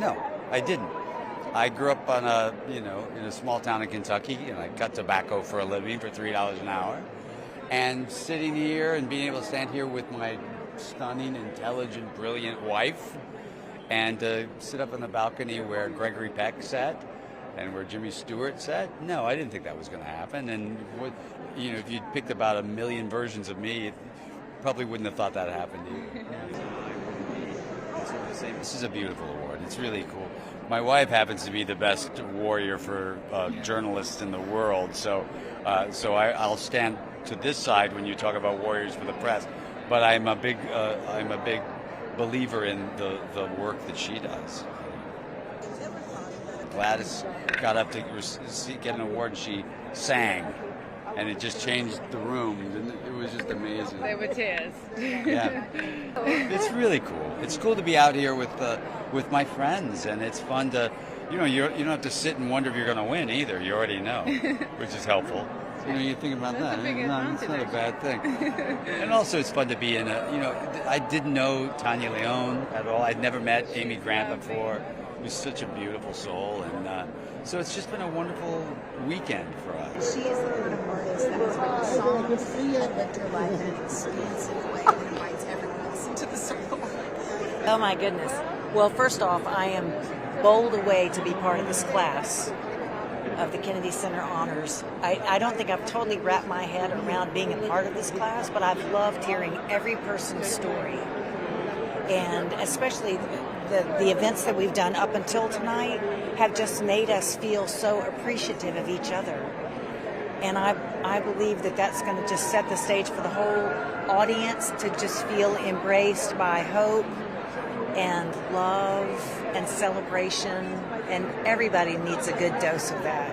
No, I didn't. I grew up on in a small town in Kentucky, and I cut tobacco for a living for $3 an hour. And sitting here and being able to stand here with my stunning, intelligent, brilliant wife, and sit up on the balcony where Gregory Peck sat and where Jimmy Stewart sat. No, I didn't think that was going to happen. And if you'd picked about 1 million versions of me, you probably wouldn't have thought that happened either. This is a beautiful award. It's really cool. My wife happens to be the best warrior for journalists in the world, so I'll stand to this side when you talk about warriors for the press. But I'm a big believer in the work that she does. Gladys got up to get an award, and she sang, and it just changed the room. It was just amazing. They were tears. Yeah, it's really cool. It's cool to be out here with my friends, and it's fun to, you don't have to sit and wonder if you're going to win either. You already know, which is helpful. You think about that. It's not a bad thing. And also, it's fun to be in I didn't know Tania León at all. I'd never met Amy Grant before. It was such a beautiful soul, and so it's just been a wonderful weekend for us. She is the kind of artist that has written songs and lived her life in an expansive way that invites everyone else into the circle. Oh my goodness. Well, first off, I am bowled away to be part of this class of the Kennedy Center Honors. I don't think I've totally wrapped my head around being a part of this class, but I've loved hearing every person's story. And especially the events that we've done up until tonight have just made us feel so appreciative of each other. And I believe that that's going to just set the stage for the whole audience to just feel embraced by hope and love and celebration, and everybody needs a good dose of that.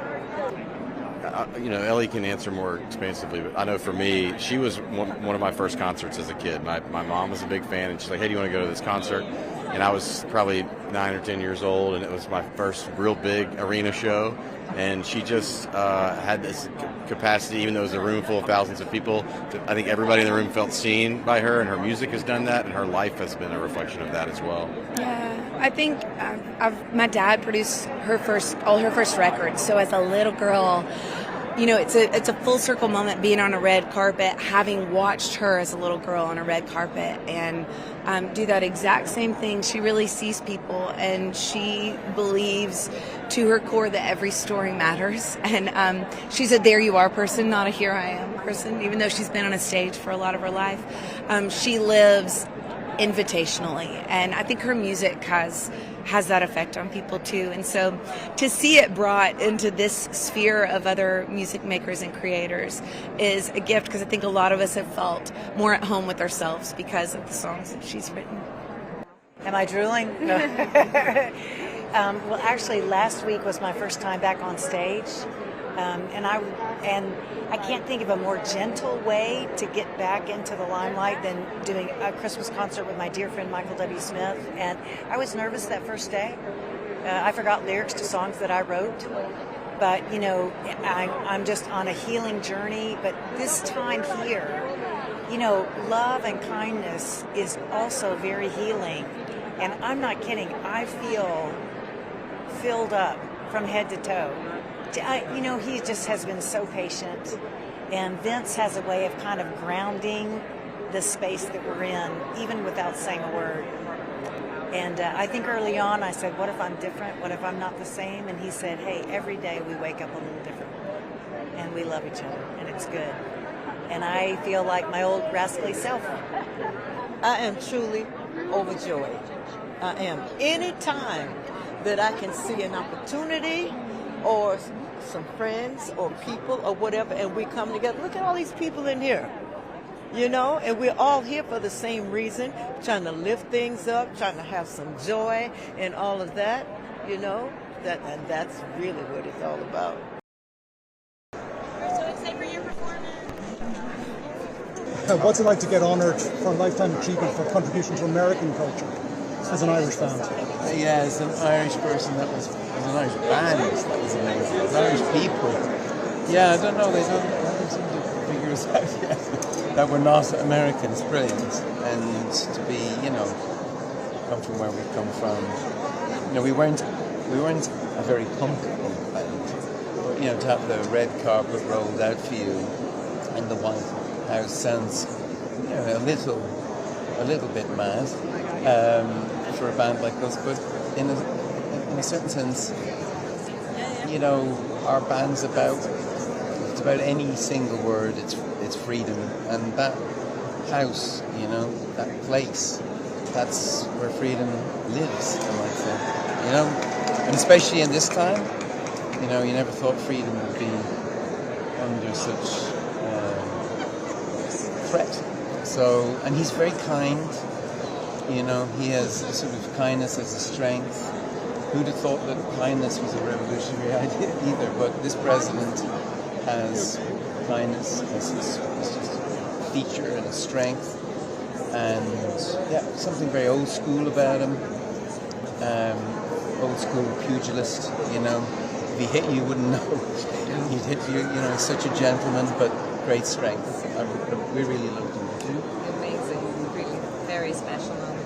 Ellie can answer more expansively, but I know for me, she was one of my first concerts as a kid. My mom was a big fan, and she's like, hey, do you want to go to this concert? And I was probably 9 or 10 years old, and it was my first real big arena show. And she just had this capacity, even though it was a room full of thousands of people. I think everybody in the room felt seen by her, and her music has done that, and her life has been a reflection of that as well. Yeah, I think my dad produced all her first records. So as a little girl, it's a full circle moment being on a red carpet, having watched her as a little girl on a red carpet and do that exact same thing. She really sees people, and she believes to her core that every story matters. And she's a there you are person, not a here I am person, even though she's been on a stage for a lot of her life. She lives invitationally, and I think her music has that effect on people too. And so to see it brought into this sphere of other music makers and creators is a gift, because I think a lot of us have felt more at home with ourselves because of the songs that she's written. Am I drooling? No. Well, actually, last week was my first time back on stage, and I can't think of a more gentle way to get back into the limelight than doing a Christmas concert with my dear friend Michael W. Smith. And I was nervous that first day. I forgot lyrics to songs that I wrote. But, I'm just on a healing journey. But this time here, love and kindness is also very healing. And I'm not kidding. I feel filled up from head to toe. He just has been so patient, and Vince has a way of kind of grounding the space that we're in, even without saying a word. And I think early on I said, what if I'm different? What if I'm not the same? And he said, hey, every day we wake up a little different, and we love each other, and it's good. And I feel like my old rascally self. I am truly overjoyed. I am. Any time that I can see an opportunity or some friends or people or whatever, and we come together. Look at all these people in here, and we're all here for the same reason, trying to lift things up, trying to have some joy and all of that, and that's really what it's all about. We're so excited for your performance. What's it like to get honoured for a lifetime achievement for contribution to American culture as an Irish band? Yeah, as an Irish person, as an Irish band, that was amazing. As Irish people, I don't know, they don't seem to figure us out yet. That we're not Americans, brilliant. And to be, come from where we come from. You know, we weren't a very punk band. But, you know, to have the red carpet rolled out for you in the White House sounds, you know, a little bit mad for a band like us. But in a certain sense, you know, our band's about any single word. It's freedom, and that house, you know, that place, that's where freedom lives, I might say. You know, and especially in this time, you know, you never thought freedom would be under such threat. So, and he's very kind. You know, he has a sort of kindness as a strength. Who'd have thought that kindness was a revolutionary idea either? But this president has kindness as just a feature and a strength, and yeah, something very old school about him. Old school pugilist, you know. If he hit you, you wouldn't know. He'd hit you, you know. He's such a gentleman, but great strength. We really loved him. Amazing, really very special moment.